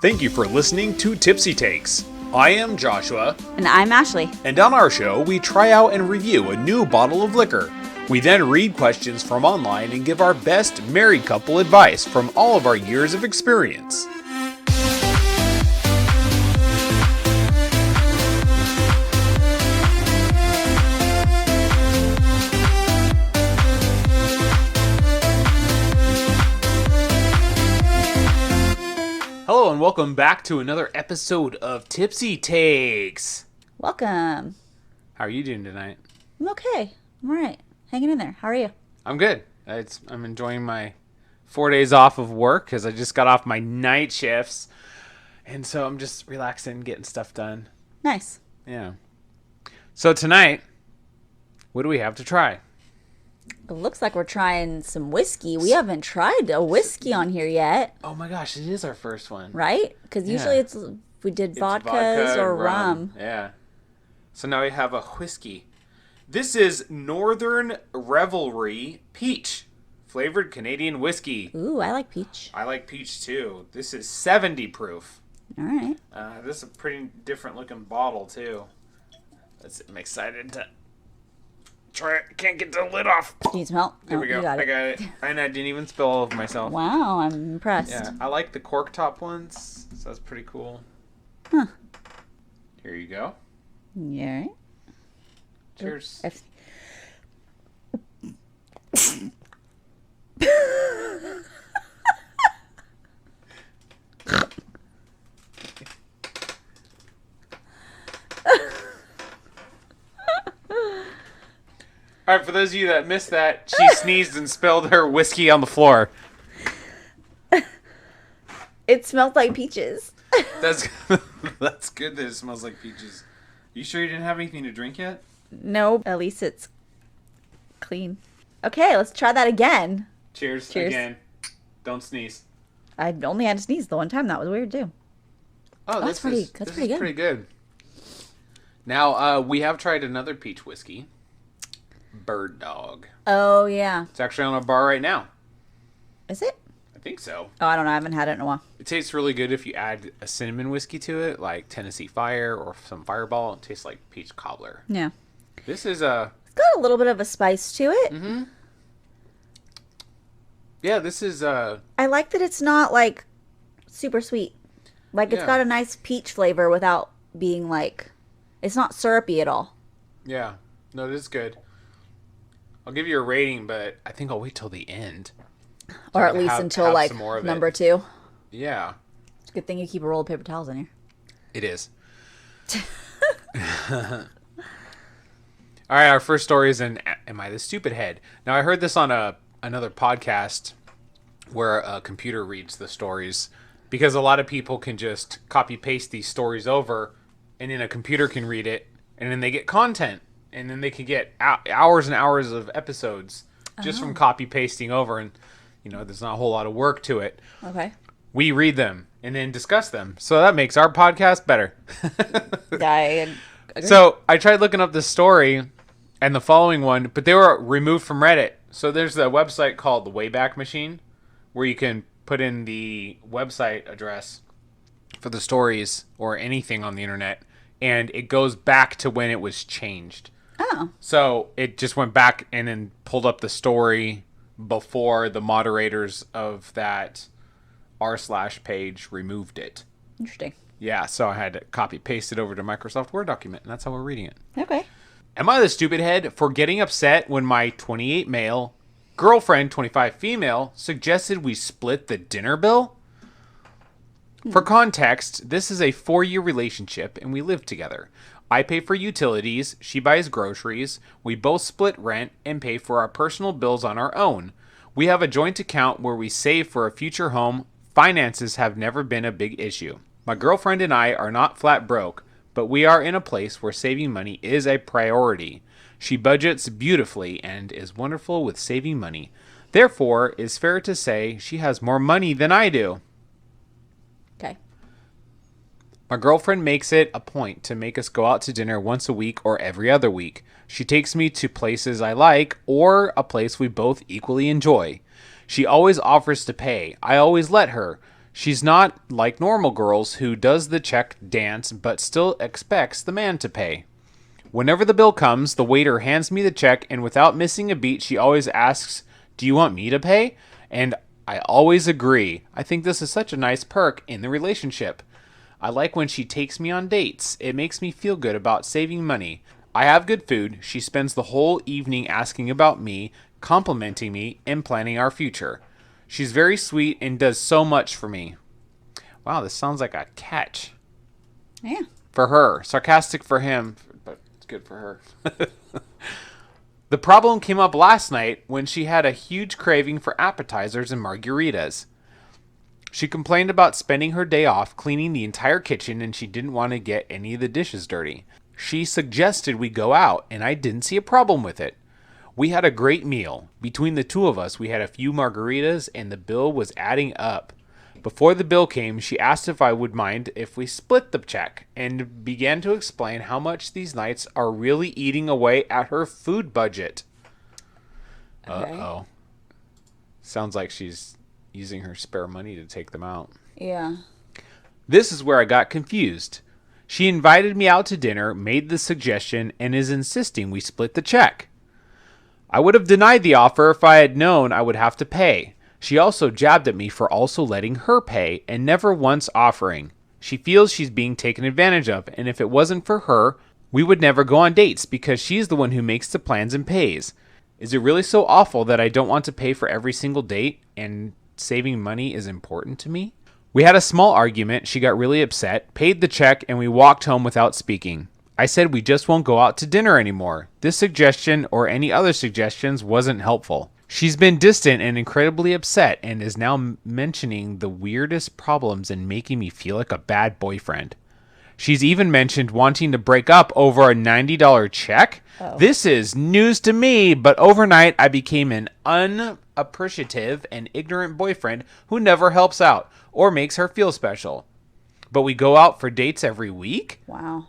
Thank you for listening to Tipsy Takes. I am Joshua. And I'm Ashley. And on our show, we try out and review a new bottle of liquor. We then read questions from online and give our best married couple advice from all of our years of experience. Hello and welcome back to another episode of Tipsy Takes. Welcome. How are you doing tonight? I'm okay. I'm alright. Hanging in there. How are you? I'm good. I'm enjoying my 4 days off of work because I just got off my night shifts. And so I'm just relaxing, getting stuff done. Nice. Yeah. So tonight, what do we have to try? It looks like we're trying some whiskey. We haven't tried a whiskey on here yet. Oh my gosh, it is our first one. Right? Because usually we did vodkas or rum. Yeah. So now we have a whiskey. This is Northern Revelry Peach flavored Canadian whiskey. Ooh, I like peach. I like peach too. This is 70 proof. All right. This is a pretty different looking bottle too. I'm excited to try it. Can't get the lid off. Can you smell? There we go. I got it. And I didn't even spill all of myself. Wow, I'm impressed. Yeah, I like the cork top ones. So that's pretty cool. Huh. Here you go. Yeah. Right. Cheers. All right, for those of you that missed that, she sneezed and spilled her whiskey on the floor. It smelled like peaches. That's good that it smells like peaches. You sure you didn't have anything to drink yet? No, at least it's clean. Okay, let's try that again. Cheers. Again. Don't sneeze. I only had to sneeze the one time. That was weird too. That's pretty good. Pretty good. Now, we have tried another peach whiskey. Bird Dog. Oh, yeah. It's actually on a bar right now. Is it? I think so. Oh, I don't know. I haven't had it in a while. It tastes really good if you add a cinnamon whiskey to it, like Tennessee Fire or some Fireball. It tastes like peach cobbler. Yeah. This is It's got a little bit of a spice to it. Mm-hmm. Yeah, this is I like that it's not, like, super sweet. Like, it's got a nice peach flavor without being, like... It's not syrupy at all. Yeah. No, this is good. I'll give you a rating, but I think I'll wait till the end. Or at least until, like, number 2. Yeah. It's a good thing you keep a roll of paper towels in here. It is. All right, our first story is in Am I the Stupid Head? Now, I heard this on another podcast where a computer reads the stories because a lot of people can just copy-paste these stories over and then a computer can read it and then they get content and then they can get hours and hours of episodes just from copy-pasting over and, there's not a whole lot of work to it. Okay. We read them and then discuss them. So that makes our podcast better. I agree. So I tried looking up this story and the following one, but they were removed from Reddit. So there's a website called the Wayback Machine where you can put in the website address for the stories or anything on the internet, and it goes back to when it was changed. Oh. So it just went back and then pulled up the story before the moderators of that r/page removed it. Interesting. Yeah, so I had to copy paste it over to Microsoft Word document, and that's how we're reading it. Okay. Am I the stupid head for getting upset when my 28 male girlfriend, 25 female, suggested we split the dinner bill? For context, this is a 4-year relationship and we live together. I pay for utilities, she buys groceries, we both split rent and pay for our personal bills on our own. We have a joint account where we save for a future home. Finances have never been a big issue. My girlfriend and I are not flat broke, but we are in a place where saving money is a priority. She budgets beautifully and is wonderful with saving money. Therefore, it's fair to say she has more money than I do. Okay. My girlfriend makes it a point to make us go out to dinner once a week or every other week. She takes me to places I like or a place we both equally enjoy. She always offers to pay. I always let her. She's not like normal girls who does the check dance but still expects the man to pay. Whenever the bill comes, the waiter hands me the check, and without missing a beat, she always asks, "Do you want me to pay?" And I always agree. I think this is such a nice perk in the relationship. I like when she takes me on dates. It makes me feel good about saving money. I have good food. She spends the whole evening asking about me, complimenting me, and planning our future. She's very sweet and does so much for me. Wow, this sounds like a catch. Yeah. For her. Sarcastic for him, but it's good for her. The problem came up last night when she had a huge craving for appetizers and margaritas. She complained about spending her day off cleaning the entire kitchen and she didn't want to get any of the dishes dirty. She suggested we go out and I didn't see a problem with it. We had a great meal. Between the two of us, we had a few margaritas and the bill was adding up. Before the bill came, she asked if I would mind if we split the check and began to explain how much these nights are really eating away at her food budget. Okay. Uh-oh. Sounds like she's using her spare money to take them out. Yeah. This is where I got confused. She invited me out to dinner, made the suggestion, and is insisting we split the check. I would have denied the offer if I had known I would have to pay. She also jabbed at me for also letting her pay and never once offering. She feels she's being taken advantage of, and if it wasn't for her, we would never go on dates because she's the one who makes the plans and pays. Is it really so awful that I don't want to pay for every single date and saving money is important to me? We had a small argument. She got really upset, paid the check, and we walked home without speaking. I said we just won't go out to dinner anymore. This suggestion or any other suggestions wasn't helpful. She's been distant and incredibly upset and is now mentioning the weirdest problems and making me feel like a bad boyfriend. She's even mentioned wanting to break up over a $90 check. Oh. This is news to me, but overnight I became an unappreciative and ignorant boyfriend who never helps out or makes her feel special. But we go out for dates every week? Wow.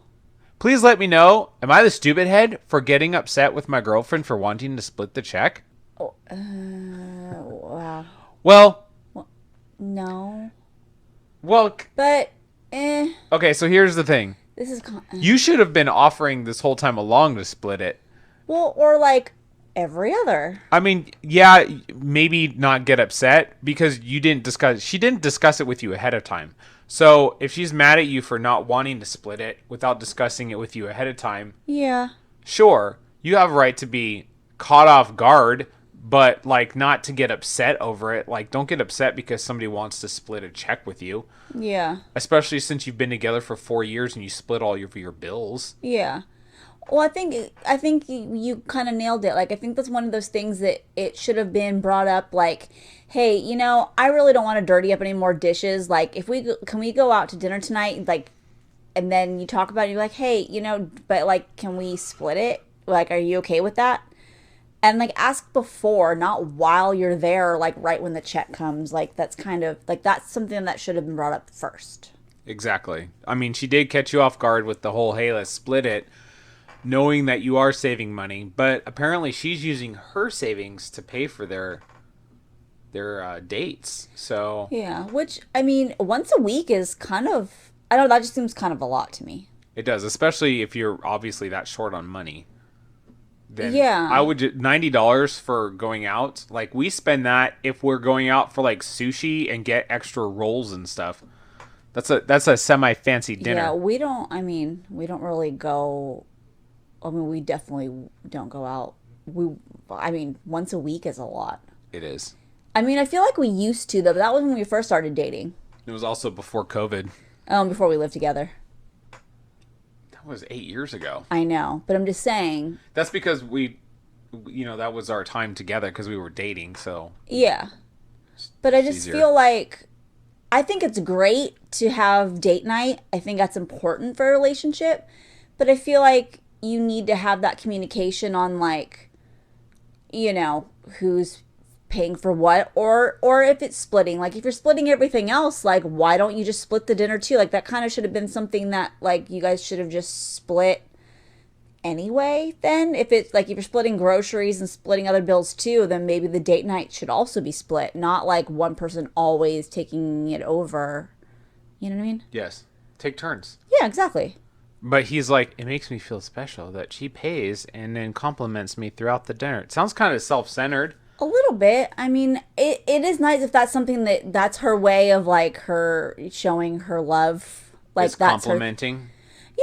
Please let me know, am I the stupid head for getting upset with my girlfriend for wanting to split the check? Oh, wow. Well, no. Well, but, okay, so here's the thing. This is you should have been offering this whole time along to split it. Well, or like every other. I mean, yeah, maybe not get upset because she didn't discuss it with you ahead of time. So if she's mad at you for not wanting to split it without discussing it with you ahead of time, yeah, sure, you have a right to be caught off guard, but like not to get upset over it. Like, don't get upset because somebody wants to split a check with you. Yeah. Especially since you've been together for 4 years and you split all your bills. Yeah. Well, I think you kind of nailed it. Like, I think that's one of those things that it should have been brought up. Like, hey, I really don't want to dirty up any more dishes. Like, can we go out to dinner tonight? Like, and then you talk about it. You're like, hey, but like, can we split it? Like, are you okay with that? And like, ask before, not while you're there. Like, right when the check comes. Like, that's something that should have been brought up first. Exactly. I mean, she did catch you off guard with the whole, hey, let's split it, knowing that you are saving money, but apparently she's using her savings to pay for their dates. So yeah, which I mean, once a week is kind of, I don't know, that just seems kind of a lot to me. It does, especially if you're obviously that short on money. Then yeah, I would $90 for going out. Like, we spend that if we're going out for like sushi and get extra rolls and stuff. That's a semi fancy dinner. Yeah, we don't really go. I mean, we definitely don't go out. Once a week is a lot. It is. I mean, I feel like we used to, though, but that was when we first started dating. It was also before COVID. Before we lived together. That was 8 years ago. I know, but I'm just saying. That's because that was our time together because we were dating, so. Yeah. But I just feel like I think it's great to have date night. I think that's important for a relationship. But I feel like you need to have that communication on like, who's paying for what, or if it's splitting. Like if you're splitting everything else, like why don't you just split the dinner too? Like that kind of should have been something that like you guys should have just split anyway. Then if it's like if you're splitting groceries and splitting other bills too, then maybe the date night should also be split, not like one person always taking it over. You know what I mean? Yes. Take turns. Yeah, exactly. But he's like, it makes me feel special that she pays and then compliments me throughout the dinner. It sounds kind of self-centered. A little bit. I mean, it is nice if that's something that's her way of like her showing her love. Like It's that's complimenting. her.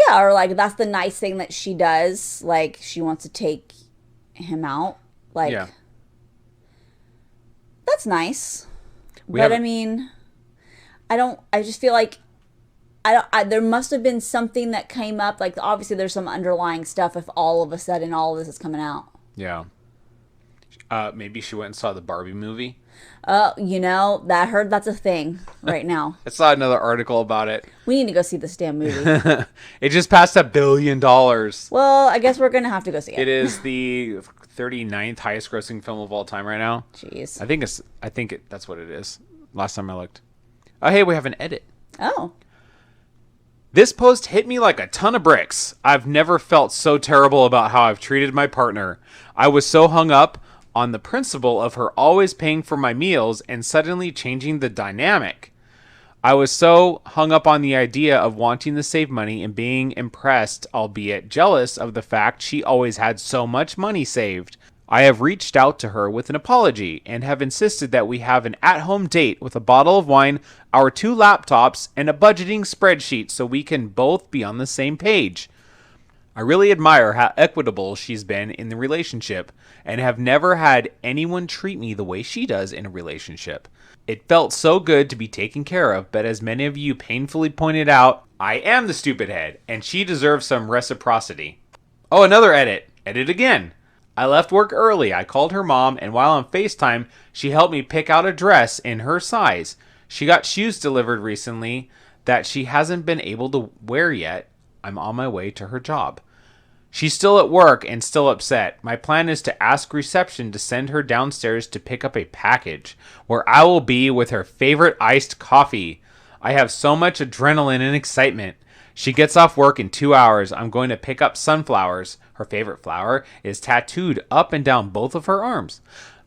Yeah, or like that's the nice thing that she does. Like she wants to take him out. Like Yeah. that's nice. We But have- I mean, I just feel like there must have been something that came up. Like obviously there's some underlying stuff if all of a sudden all of this is coming out. Yeah. Maybe she went and saw the Barbie movie. That heard that's a thing right now. I saw another article about it. We need to go see this damn movie. It just passed $1 billion. Well, I guess we're gonna have to go see it. It is the 39th highest grossing film of all time right now. Jeez. I think that's what it is. Last time I looked. Oh, hey, we have an edit. Oh. This post hit me like a ton of bricks. I've never felt so terrible about how I've treated my partner. I was so hung up on the principle of her always paying for my meals and suddenly changing the dynamic. I was so hung up on the idea of wanting to save money and being impressed, albeit jealous, of the fact she always had so much money saved. I have reached out to her with an apology and have insisted that we have an at-home date with a bottle of wine, our 2 laptops, and a budgeting spreadsheet so we can both be on the same page. I really admire how equitable she's been in the relationship and have never had anyone treat me the way she does in a relationship. It felt so good to be taken care of, but as many of you painfully pointed out, I am the stupid head, and she deserves some reciprocity. Oh, another edit. Edit again. I left work early. I called her mom, and while on FaceTime, she helped me pick out a dress in her size. She got shoes delivered recently that she hasn't been able to wear yet. I'm on my way to her job. She's still at work and still upset. My plan is to ask reception to send her downstairs to pick up a package where I will be with her favorite iced coffee. I have so much adrenaline and excitement. She gets off work in 2 hours. I'm going to pick up sunflowers. Her favorite flower is tattooed up and down both of her arms.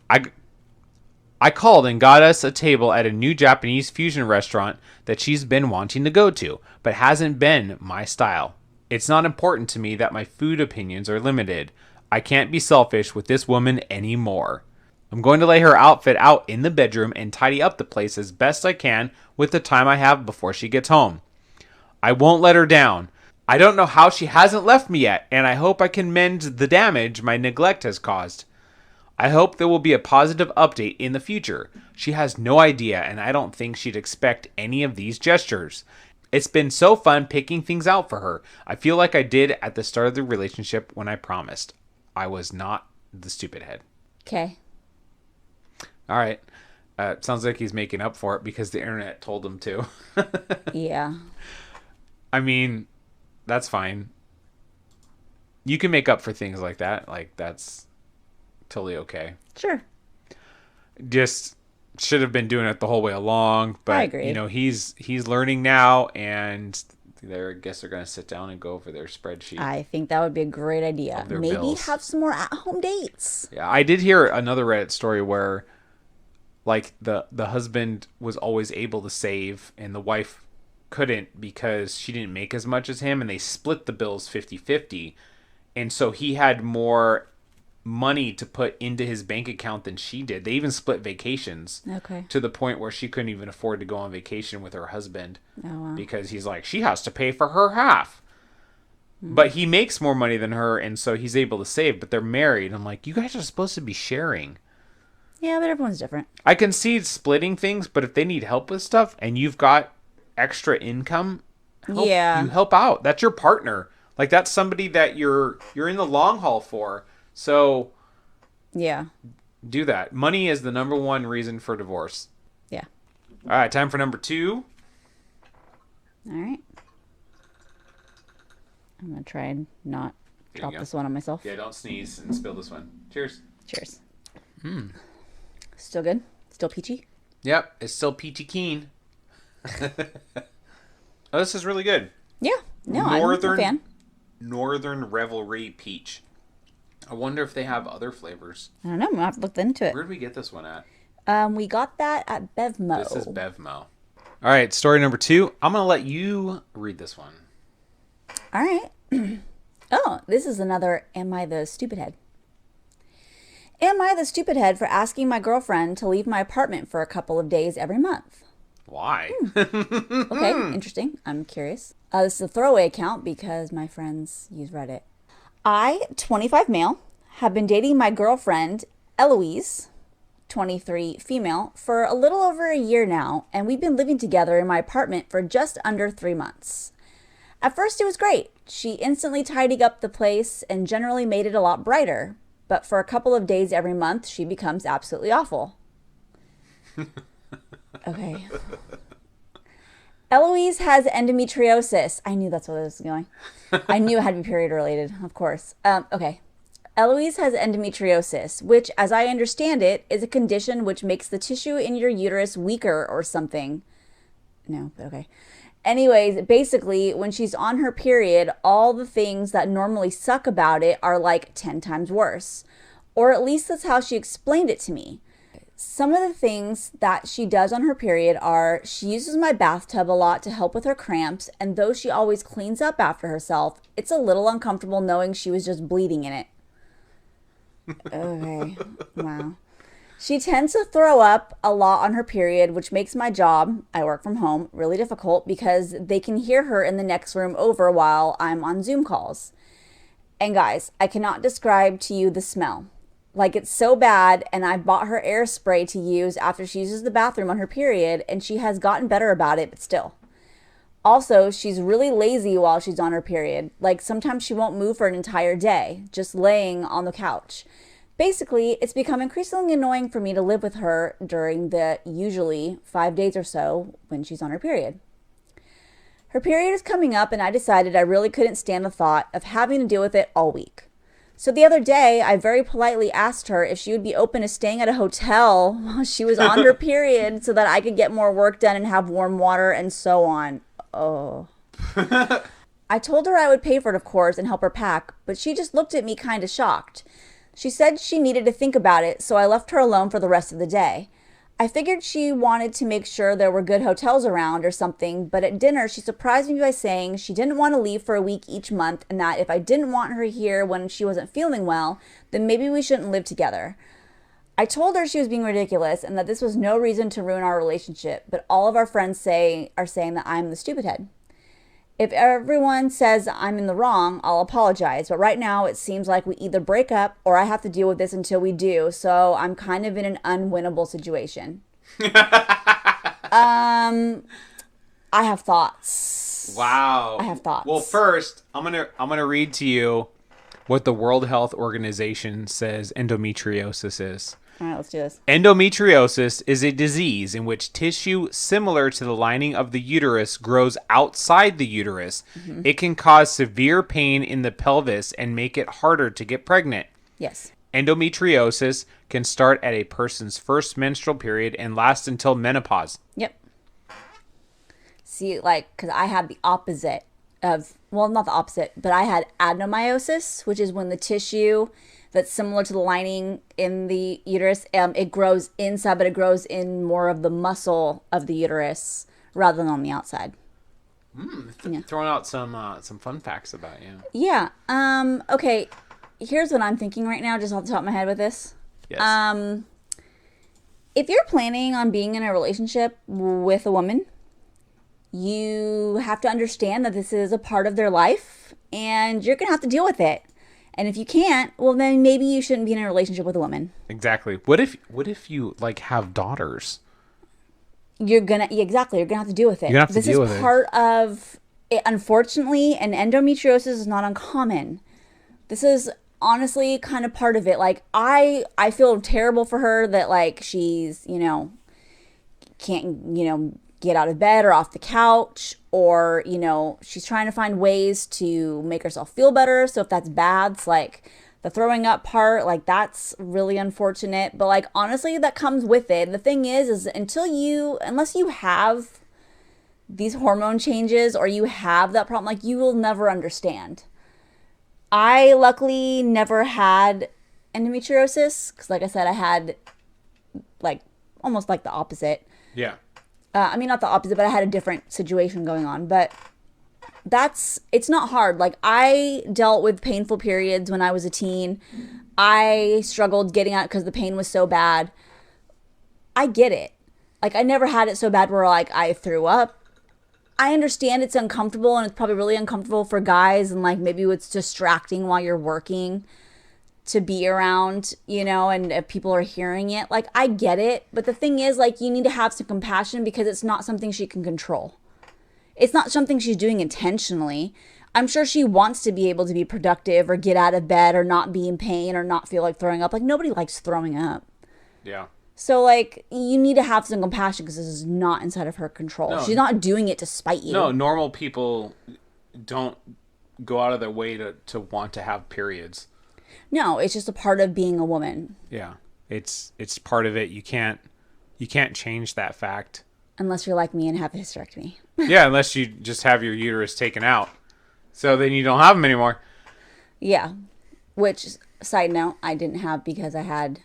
I called and got us a table at a new Japanese fusion restaurant that she's been wanting to go to, but hasn't been my style. It's not important to me that my food opinions are limited. I can't be selfish with this woman anymore. I'm going to lay her outfit out in the bedroom and tidy up the place as best I can with the time I have before she gets home. I won't let her down. I don't know how she hasn't left me yet, and I hope I can mend the damage my neglect has caused. I hope there will be a positive update in the future. She has no idea, and I don't think she'd expect any of these gestures. It's been so fun picking things out for her. I feel like I did at the start of the relationship when I promised. I was not the stupid head. Okay. All right. Sounds like he's making up for it because the internet told him to. Yeah. I mean, that's fine. You can make up for things like that. Like, that's totally okay. Sure. Just should have been doing it the whole way along. But, I agree. He's learning now, and I guess they're going to sit down and go over their spreadsheet. I think that would be a great idea. Of their Maybe bills. have some more at-home dates. Yeah, I did hear another Reddit story where, like, the husband was always able to save, and the wife couldn't because she didn't make as much as him, and they split the bills 50-50. And so he had more money to put into his bank account than she did. They even split vacations. Okay. To the point where she couldn't even afford to go on vacation with her husband. Oh, wow. Because he's like, she has to pay for her half. But he makes more money than her, and so he's able to save, but they're married. I'm like, you guys are supposed to be sharing. Yeah, but everyone's different. I can see splitting things, but if they need help with stuff and you've got extra income, you help out. That's your partner. Like, that's somebody that you're in the long haul for. So Yeah. do that. Money is the number one reason for divorce. Yeah. All right, time for number 2. All right. I'm going to try and not drop this one on myself. Yeah, don't sneeze and spill this one. Cheers. Cheers. Still good? Still peachy? Yep, it's still peachy keen. Oh, this is really good. Yeah. No, I'm a fan. Northern Revelry Peach. I wonder if they have other flavors. I don't know. I'm going to have to look into it. Where did we get this one at? We got that at Bevmo. This is Bevmo. All right, story number 2. I'm going to let you read this one. All right. Oh, this is another Am I the Stupid Head? Am I the stupid head for asking my girlfriend to leave my apartment for a couple of days every month? Why? Okay, interesting. I'm curious. This is a throwaway account because my friends use Reddit. I, 25 male, have been dating my girlfriend, Eloise, 23 female, for a little over a year now, and we've been living together in my apartment for just under 3 months. At first it was great. She instantly tidied up the place and generally made it a lot brighter. But for a couple of days every month, she becomes absolutely awful. Okay. Eloise has endometriosis. I knew that's what this was going. I knew it had to be period related, of course. Okay. Eloise has endometriosis, which, as I understand it, is a condition which makes the tissue in your uterus weaker or something. No, but okay. Anyways, basically, when she's on her period, all the things that normally suck about it are like 10 times worse. Or at least that's how she explained it to me. Some of the things that she does on her period are she uses my bathtub a lot to help with her cramps, and though she always cleans up after herself, it's a little uncomfortable knowing she was just bleeding in it. Okay, wow. She tends to throw up a lot on her period, which makes my job, I work from home, really difficult because they can hear her in the next room over while I'm on Zoom calls. And guys, I cannot describe to you the smell. Like, it's so bad, and I bought her air spray to use after she uses the bathroom on her period, and she has gotten better about it, but still. Also, she's really lazy while she's on her period. Like, sometimes she won't move for an entire day, just laying on the couch. Basically, it's become increasingly annoying for me to live with her during the usually 5 days or so when she's on her period. Her period is coming up, and I decided I really couldn't stand the thought of having to deal with it all week. So the other day, I very politely asked her if she would be open to staying at a hotel while she was on her period so that I could get more work done and have warm water and so on. Oh. I told her I would pay for it, of course, and help her pack, but she just looked at me kind of shocked. She said she needed to think about it, so I left her alone for the rest of the day. I figured she wanted to make sure there were good hotels around or something, but at dinner she surprised me by saying she didn't want to leave for a week each month and that if I didn't want her here when she wasn't feeling well, then maybe we shouldn't live together. I told her she was being ridiculous and that this was no reason to ruin our relationship, but all of our friends are saying that I'm the stupid head. If everyone says I'm in the wrong, I'll apologize. But right now, it seems like we either break up or I have to deal with this until we do. So I'm kind of in an unwinnable situation. I have thoughts. Wow. I have thoughts. Well, first, I'm gonna read to you what the World Health Organization says endometriosis is. All right, let's do this. Endometriosis is a disease in which tissue similar to the lining of the uterus grows outside the uterus. Mm-hmm. It can cause severe pain in the pelvis and make it harder to get pregnant. Yes. Endometriosis can start at a person's first menstrual period and last until menopause. Yep. See, like, because I had the opposite of, well, not the opposite, but I had adenomyosis, which is when the tissue that's similar to the lining in the uterus, it grows inside, but it grows in more of the muscle of the uterus rather than on the outside. Throwing out some fun facts about you. Yeah. Okay. Here's what I'm thinking right now, just off the top of my head with this. Yes. If you're planning on being in a relationship with a woman, you have to understand that this is a part of their life, and you're gonna have to deal with it. And if you can't, well, then maybe you shouldn't be in a relationship with a woman. Exactly. What if you like have daughters? You're gonna have to deal with it. You're gonna have to deal with it. This is part of it, unfortunately, and endometriosis is not uncommon. This is honestly kind of part of it. Like I feel terrible for her that like she's, can't, get out of bed or off the couch, or, she's trying to find ways to make herself feel better. So if that's bad, it's like the throwing up part, like that's really unfortunate. But like, honestly, that comes with it. The thing is unless you have these hormone changes or you have that problem, like you will never understand. I luckily never had endometriosis because, like I said, I had like almost like the opposite. Yeah. Not the opposite, but I had a different situation going on. But it's not hard. Like, I dealt with painful periods when I was a teen. I struggled getting out because the pain was so bad. I get it. Like, I never had it so bad where, like, I threw up. I understand it's uncomfortable, and it's probably really uncomfortable for guys, and, like, maybe it's distracting while you're working to be around, and if people are hearing it. Like, I get it. But the thing is, like, you need to have some compassion because it's not something she can control. It's not something she's doing intentionally. I'm sure she wants to be able to be productive or get out of bed or not be in pain or not feel like throwing up. Like, nobody likes throwing up. Yeah. So, like, you need to have some compassion because this is not inside of her control. No, she's not doing it to spite you. No, normal people don't go out of their way to want to have periods. No, it's just a part of being a woman. Yeah. It's part of it. You can't change that fact. Unless you're like me and have a hysterectomy. Yeah, unless you just have your uterus taken out. So then you don't have them anymore. Yeah. Which, side note, I didn't have because I had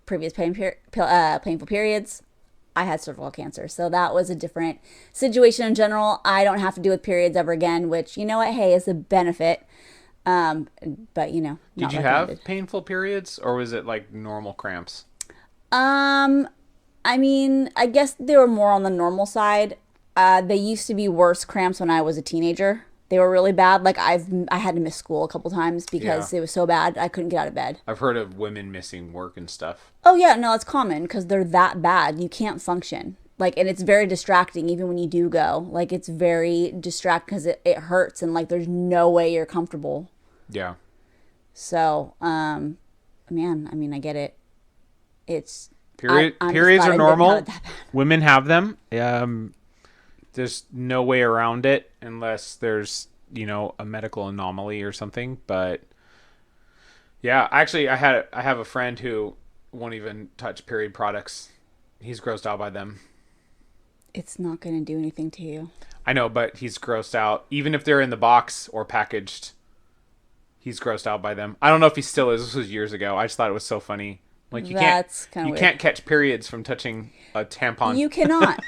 previous painful periods. I had cervical cancer. So that was a different situation in general. I don't have to deal with periods ever again, which, you know what, hey, is a benefit. But, Did you have painful periods, or was it like normal cramps? I guess they were more on the normal side. They used to be worse cramps when I was a teenager. They were really bad. Like, I had to miss school a couple times because it was so bad I couldn't get out of bed. I've heard of women missing work and stuff. Oh yeah, no, it's common because they're that bad. You can't function. Like, and it's very distracting even when you do go. Like, it's very distracting because it hurts and, like, there's no way you're comfortable. Yeah. So, I get it. It's... Periods are normal. Women have them. There's no way around it unless there's, a medical anomaly or something. But yeah, actually, I have a friend who won't even touch period products. He's grossed out by them. It's not going to do anything to you. I know, but he's grossed out. Even if they're in the box or packaged, he's grossed out by them. I don't know if he still is. This was years ago. I just thought it was so funny. Like, you can't catch periods from touching a tampon. You cannot.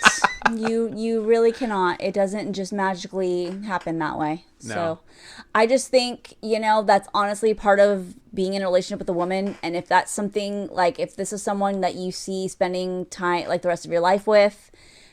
you really cannot. It doesn't just magically happen that way. No. So I just think, that's honestly part of being in a relationship with a woman. And if that's something, like, if this is someone that you see spending time, like, the rest of your life with,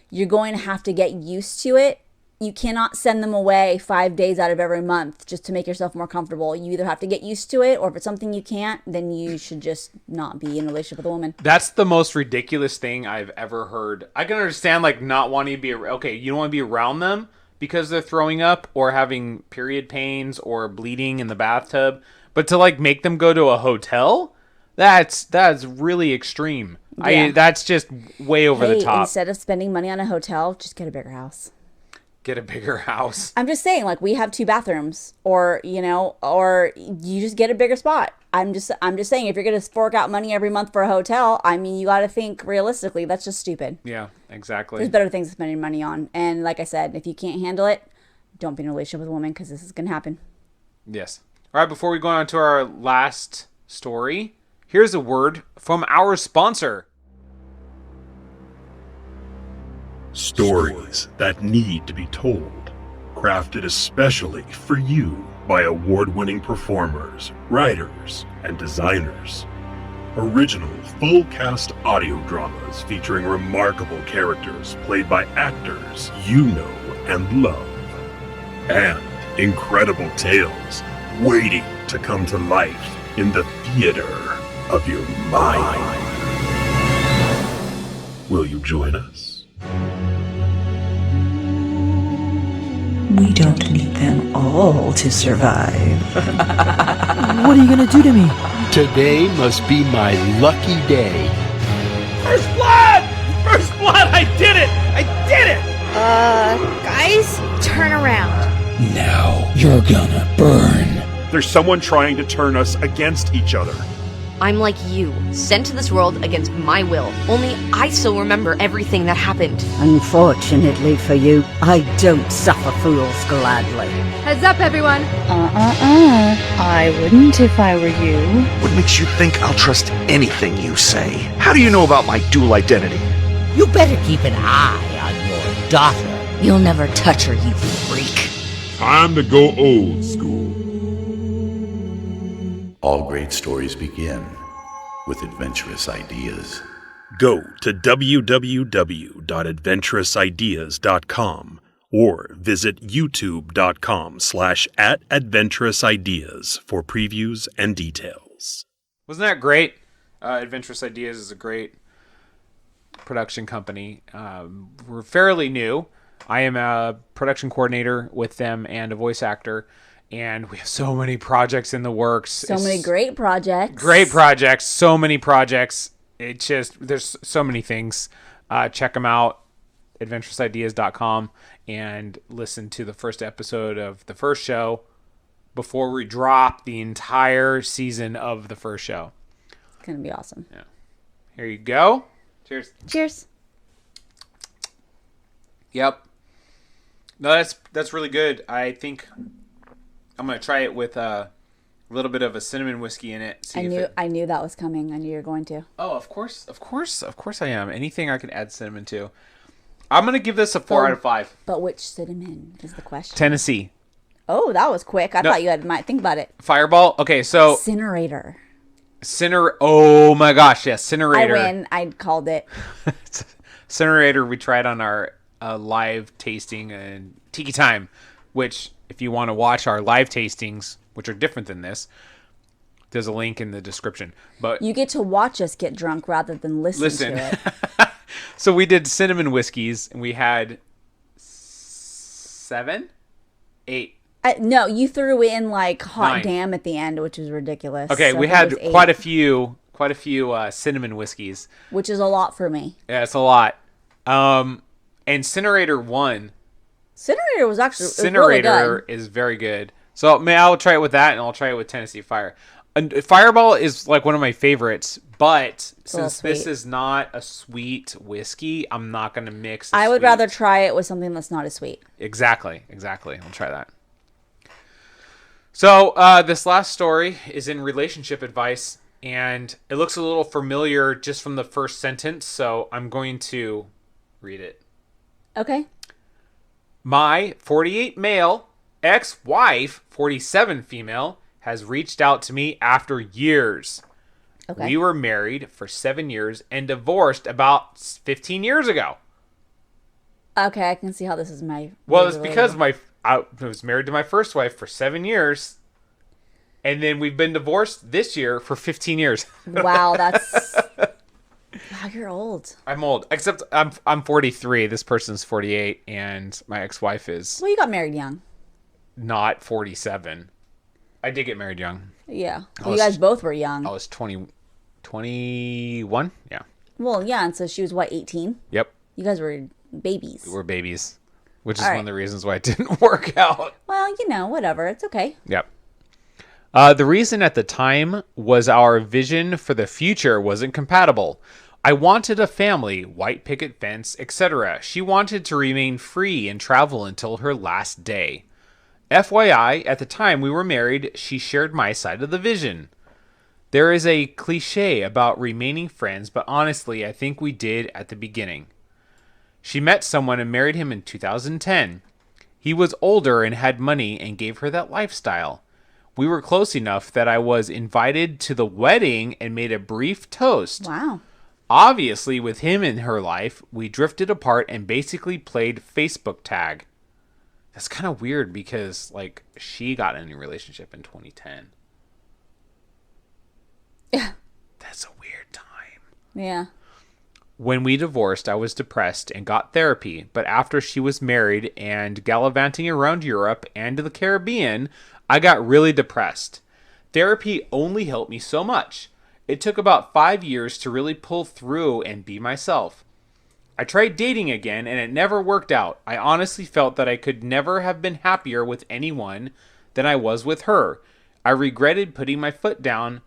you're going to have to get used to it. You cannot send them away 5 days out of every month just to make yourself more comfortable. You either have to get used to it, or if it's something you can't, then you should just not be in a relationship with a woman. That's the most ridiculous thing I've ever heard. I can understand, like, not wanting to be... Okay, you don't want to be around them because they're throwing up or having period pains or bleeding in the bathtub. But to, like, make them go to a hotel? That's really extreme. Yeah. That's just way over the top. Instead of spending money on a hotel, just get a bigger house. Get a bigger house. I'm just saying, like, we have 2 bathrooms, or you just get a bigger spot. I'm just saying, if you're going to fork out money every month for a hotel, you got to think realistically. That's just stupid. Yeah, exactly. There's better things to spend your money on. And like I said, if you can't handle it, don't be in a relationship with a woman, because this is going to happen. Yes. All right, before we go on to our last story, here's a word from our sponsor. Stories that need to be told, crafted especially for you by award-winning performers, writers, and designers. Original full-cast audio dramas featuring remarkable characters played by actors you know and love. And incredible tales waiting to come to life in the theater of your mind. Will you join us? We don't need them all to survive. What are you gonna do to me? Today must be my lucky day. First blood! First blood! I did it! I did it! Guys, turn around. Now you're gonna burn. There's someone trying to turn us against each other. I'm like you, sent to this world against my will. Only I still remember everything that happened. Unfortunately for you, I don't suffer fools gladly. Heads up, everyone! I wouldn't if I were you. What makes you think I'll trust anything you say? How do you know about my dual identity? You better keep an eye on your daughter. You'll never touch her, you freak. Time to go old school. All great stories begin with adventurous ideas. Go to www.adventurousIdeas.com or visit youtube.com/@adventurousIdeas for previews and details. Wasn't that great? Adventurous Ideas is a great production company. We're fairly new. I am a production coordinator with them and a voice actor. And we have so many projects in the works. So many great projects. Great projects. So many projects. There's so many things. Check them out. AdventurousIdeas.com and listen to the first episode of the first show before we drop the entire season of the first show. It's going to be awesome. Yeah. Here you go. Cheers. Cheers. Yep. No, that's really good. I think I'm going to try it with a little bit of a cinnamon whiskey in it. I knew that was coming. I knew you were going to. Oh, of course I am. Anything I can add cinnamon to. I'm going to give this a 4 out of 5. But which cinnamon is the question? Tennessee. Oh, that was quick. I thought you might think about it. Fireball? Okay, so... Incinerator. Oh my gosh, yes, Incinerator. I win. I called it. Incinerator we tried on our live tasting and Tiki Time, which... If you want to watch our live tastings, which are different than this, there's a link in the description. But you get to watch us get drunk rather than listen to it. So we did cinnamon whiskeys, and we had 7, 8. No, you threw in like hot 9. damn at the end, which was ridiculous. Okay, so we had quite a few cinnamon whiskeys, which is a lot for me. Yeah, it's a lot. Incinerator 1. Incinerator was actually Incinerator really good. is very good. So I'll try it with that, and I'll try it with Tennessee Fire. And Fireball is like one of my favorites, but since this is not a sweet whiskey, I'm not going to mix. I would rather try it with something that's not as sweet. Exactly. I'll try that. So this last story is in relationship advice, and it looks a little familiar just from the first sentence, so I'm going to read it. Okay. My 48 male ex-wife, 47 female, has reached out to me after years. Okay. We were married for 7 years and divorced about 15 years ago. Okay, I can see how this is my... Well, it's because I was married to my first wife for 7 years, and then we've been divorced this year for 15 years. Wow, that's... Wow, you're old. I'm old, except I'm 43. This person's 48, and my ex-wife is... Well, you got married young. Not 47. I did get married young. Yeah. You guys both were young. I was 21? Yeah. Well, yeah, and so she was, what, 18? Yep. You guys were babies. We were babies, which is one of the reasons why it didn't work out. Well, whatever. It's okay. Yep. The reason at the time was our vision for the future wasn't compatible. I wanted a family, white picket fence, etc. She wanted to remain free and travel until her last day. FYI, at the time we were married, she shared my side of the vision. There is a cliche about remaining friends, but honestly, I think we did at the beginning. She met someone and married him in 2010. He was older and had money and gave her that lifestyle. We were close enough that I was invited to the wedding and made a brief toast. Wow. Obviously, with him in her life, we drifted apart and basically played Facebook tag. That's kind of weird because, like, she got in a relationship in 2010. Yeah. That's a weird time. Yeah. When we divorced, I was depressed and got therapy, but after she was married and gallivanting around Europe and the Caribbean, I got really depressed. Therapy only helped me so much. It took about 5 years to really pull through and be myself. I tried dating again and it never worked out. I honestly felt that I could never have been happier with anyone than I was with her. I regretted putting my foot down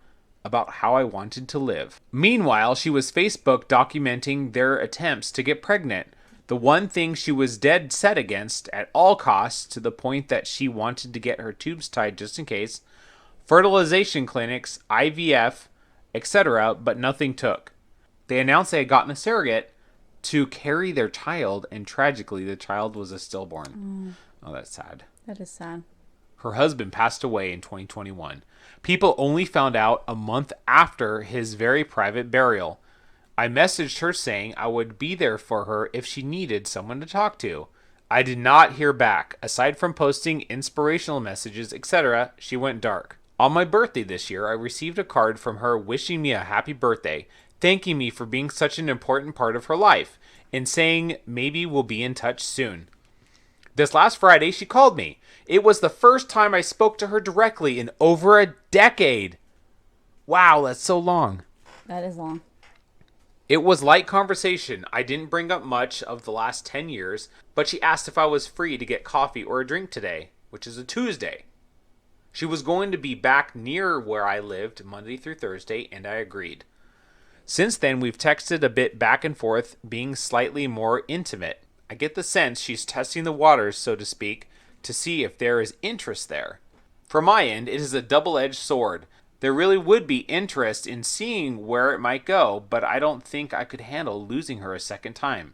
about how I wanted to live. Meanwhile, she was Facebook documenting their attempts to get pregnant. The one thing she was dead set against at all costs, to the point that she wanted to get her tubes tied just in case, fertilization clinics, IVF, etc., but nothing took. They announced they had gotten a surrogate to carry their child, and tragically, the child was a stillborn. Oh, that's sad. That is sad. Her husband passed away in 2021. People only found out a month after his very private burial. I messaged her saying I would be there for her if she needed someone to talk to. I did not hear back. Aside from posting inspirational messages, etc., she went dark. On my birthday this year, I received a card from her wishing me a happy birthday, thanking me for being such an important part of her life, and saying maybe we'll be in touch soon. This last Friday, she called me. It was the first time I spoke to her directly in over a decade. Wow, that's so long. That is long. It was light conversation. I didn't bring up much of the last 10 years, but she asked if I was free to get coffee or a drink today, which is a Tuesday. She was going to be back near where I lived Monday through Thursday, and I agreed. Since then, we've texted a bit back and forth, being slightly more intimate. I get the sense she's testing the waters, so to speak, to see if there is interest there. From my end, it is a double-edged sword. There really would be interest in seeing where it might go, but I don't think I could handle losing her a second time.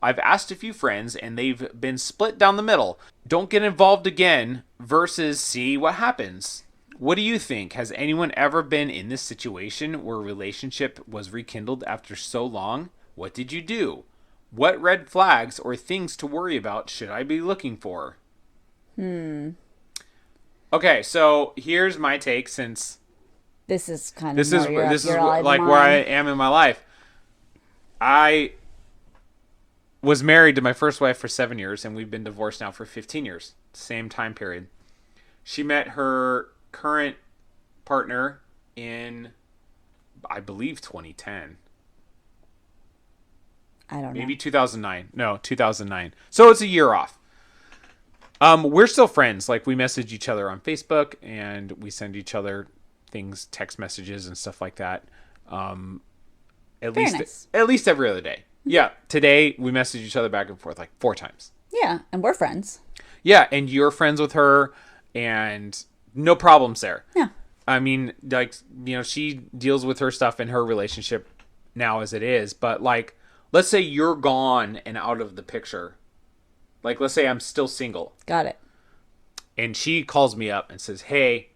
I've asked a few friends, and they've been split down the middle. Don't get involved again versus see what happens. What do you think? Has anyone ever been in this situation where a relationship was rekindled after so long? What did you do? What red flags or things to worry about should I be looking for? Okay, so here's my take, since This is kind of this is more this is your eye than like where I mine. am in my life. I was married to my first wife for 7 years, and we've been divorced now for 15 years. Same time period. She met her current partner in, I believe, 2010. I don't know. Maybe 2009. No, 2009. So it's a year off. We're still friends. Like, we message each other on Facebook, and we send each other things, text messages and stuff like that. At least every other day. Yeah. Today we message each other back and forth like 4 times. Yeah, and we're friends. Yeah, and you're friends with her, and no problems there. Yeah. I mean, like, you know, she deals with her stuff in her relationship now as it is, but like, let's say you're gone and out of the picture. Like, let's say I'm still single. Got it. And she calls me up and says, hey,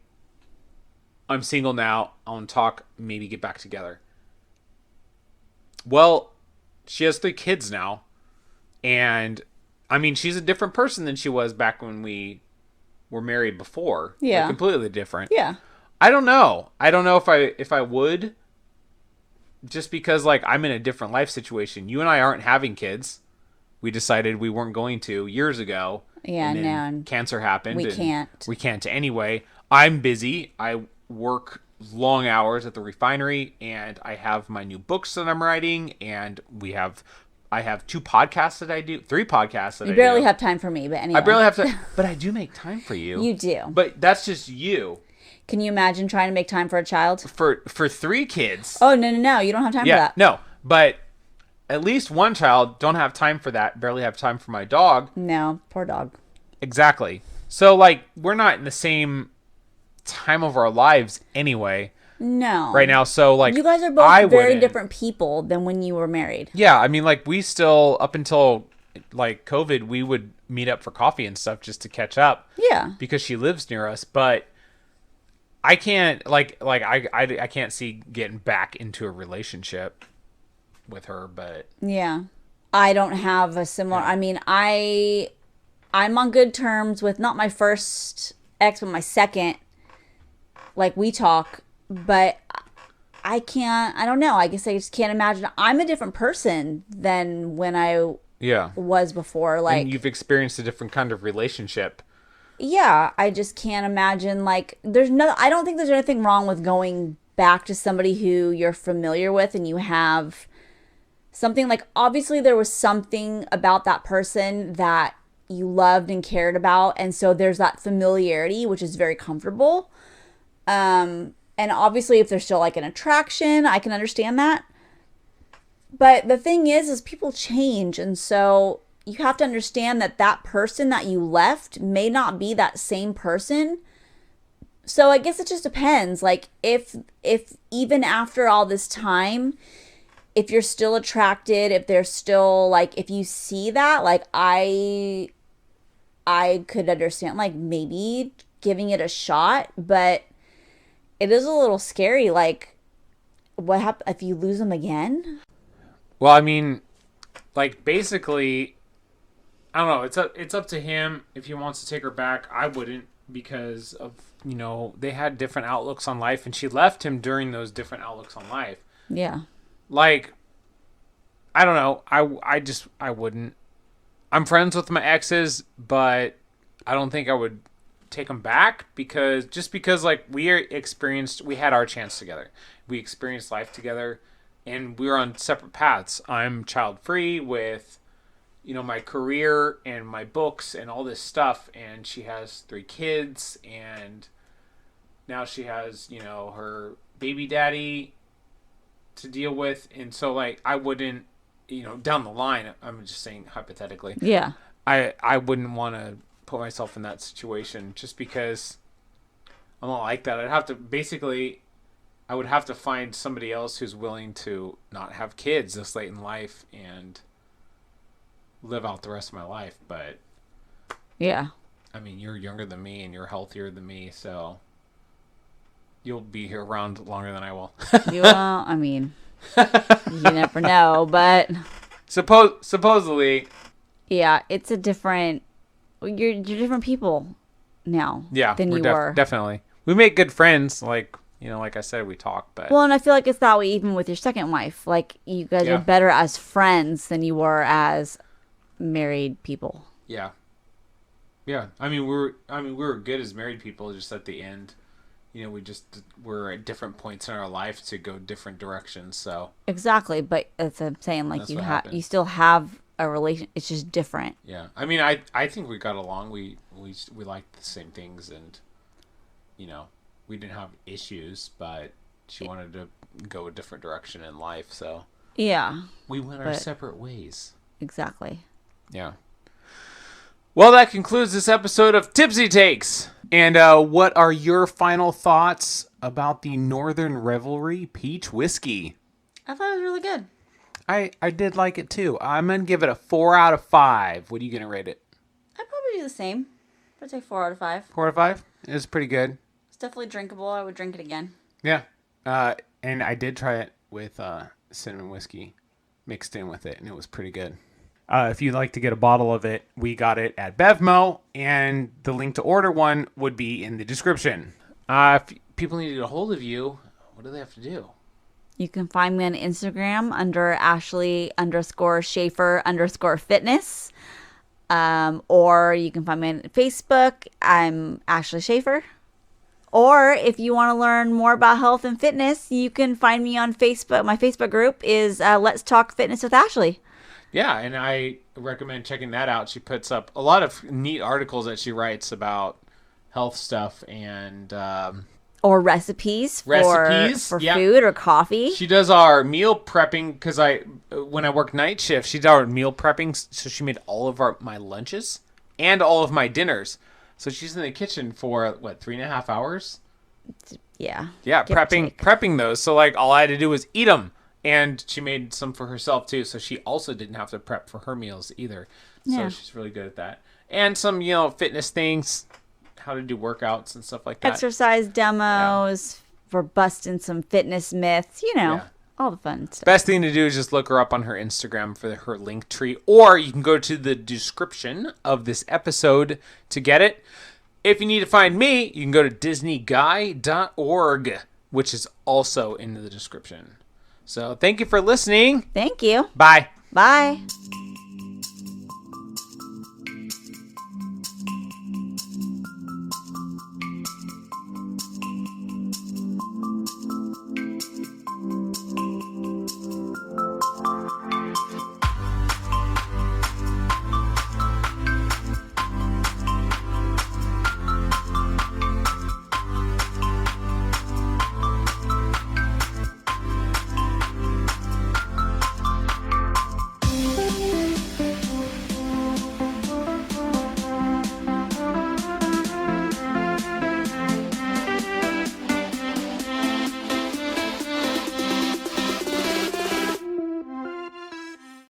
I'm single now. I want to talk, maybe get back together. Well, she has 3 kids now. And, I mean, she's a different person than she was back when we were married before. Yeah. Like, completely different. Yeah. I don't know. I don't know if I would. Just because, like, I'm in a different life situation. You and I aren't having kids. We decided we weren't going to years ago. Yeah, and then cancer happened. We can't. We can't anyway. I'm busy. I work long hours at the refinery, and I have my new books that I'm writing, and I have 2 podcasts that I do, 3 podcasts that I do. You barely have time for me, but anyway. I barely have time, but I do make time for you. You do. But that's just you. Can you imagine trying to make time for a child? For 3 kids. Oh, no. You don't have time for that. No. But at least one child, don't have time for that. Barely have time for my dog. No, poor dog. Exactly. So, like, we're not in the same time of our lives anyway. No. Right now. So, like, you guys are both very different people than when you were married. Yeah. I mean, like, we still, up until, like, COVID, we would meet up for coffee and stuff just to catch up. Yeah. Because she lives near us. But I can't, I can't see getting back into a relationship with her, but yeah, I don't have a similar. I mean, I'm on good terms with not my first ex, but my second. Like, we talk, but I don't know. I guess I just can't imagine. I'm a different person than when I was before. Like, and you've experienced a different kind of relationship. Yeah, I just can't imagine. Like, I don't think there's anything wrong with going back to somebody who you're familiar with and you have something like, obviously there was something about that person that you loved and cared about, and so there's that familiarity, which is very comfortable. And obviously if there's still like an attraction, I can understand that. But the thing is people change, and so you have to understand that that person that you left may not be that same person. So I guess it just depends. Like if even after all this time, if you're still attracted, if there's still like, if you see that, like I could understand like maybe giving it a shot, but it is a little scary. Like, what happens if you lose them again? Well, I mean, like, basically, I don't know. It's up to him if he wants to take her back. I wouldn't, because of, you know, they had different outlooks on life, and she left him during those different outlooks on life. Yeah. Like, I don't know. I wouldn't. I'm friends with my exes, but I don't think I would take them back, because like we had our chance together. We experienced life together, and we were on separate paths. I'm child free with, you know, my career and my books and all this stuff, and she has 3 kids, and now she has, you know, her baby daddy to deal with. And so like I wouldn't, you know, down the line, I'm just saying hypothetically, Yeah. I wouldn't want to put myself in that situation, just because I'm not like that. I would have to find somebody else who's willing to not have kids this late in life and live out the rest of my life. But Yeah. I mean, you're younger than me and you're healthier than me, so you'll be here around longer than I will. Well, I mean, you never know, but supposedly, yeah, it's a different. You're different people now. Yeah, than you were. Definitely. We make good friends. Like, you know, like I said, we talk. But well, and I feel like it's that way even with your second wife. Like, you guys are better as friends than you were as married people. Yeah. Yeah. I mean, we were good as married people. Just at the end, you know, we're at different points in our life to go different directions. So exactly, but as I'm saying, like, you still have a relation. It's just different. Yeah. I mean, I think we got along. We liked the same things, and you know, we didn't have issues, but she wanted to go a different direction in life, so yeah, we went our separate ways. Exactly. Yeah. Well, that concludes this episode of Tipsy Takes. And what are your final thoughts about the Northern Revelry Peach Whisky? I thought it was really good. I did like it too. I'm going to give it a 4 out of 5. What are you going to rate it? I'd probably do the same. I'd say 4 out of 5. 4 out of 5? It was pretty good. It's definitely drinkable. I would drink it again. Yeah. And I did try it with cinnamon whiskey mixed in with it, and it was pretty good. If you'd like to get a bottle of it, we got it at Bevmo, and the link to order one would be in the description. If people need to get a hold of you, what do they have to do? You can find me on Instagram under Ashley_Shaffer_fitness. Or you can find me on Facebook. I'm Ashley Shaffer. Or if you want to learn more about health and fitness, you can find me on Facebook. My Facebook group is Let's Talk Fitness with Ashley. Yeah, and I recommend checking that out. She puts up a lot of neat articles that she writes about health stuff and or recipes for food or coffee. She does our meal prepping, because when I work night shift, she did our meal prepping, so she made all of my lunches and all of my dinners. So she's in the kitchen for 3.5 hours? Yeah. Yeah, prepping those. So like all I had to do was eat them. And she made some for herself too, so she also didn't have to prep for her meals either. So she's really good at that. And some, you know, fitness things, how to do workouts and stuff like that. Exercise demos for busting some fitness myths, you know, all the fun stuff. Best thing to do is just look her up on her Instagram for her link tree, or you can go to the description of this episode to get it. If you need to find me, you can go to disneyguy.org, which is also in the description. So thank you for listening. Thank you. Bye. Bye.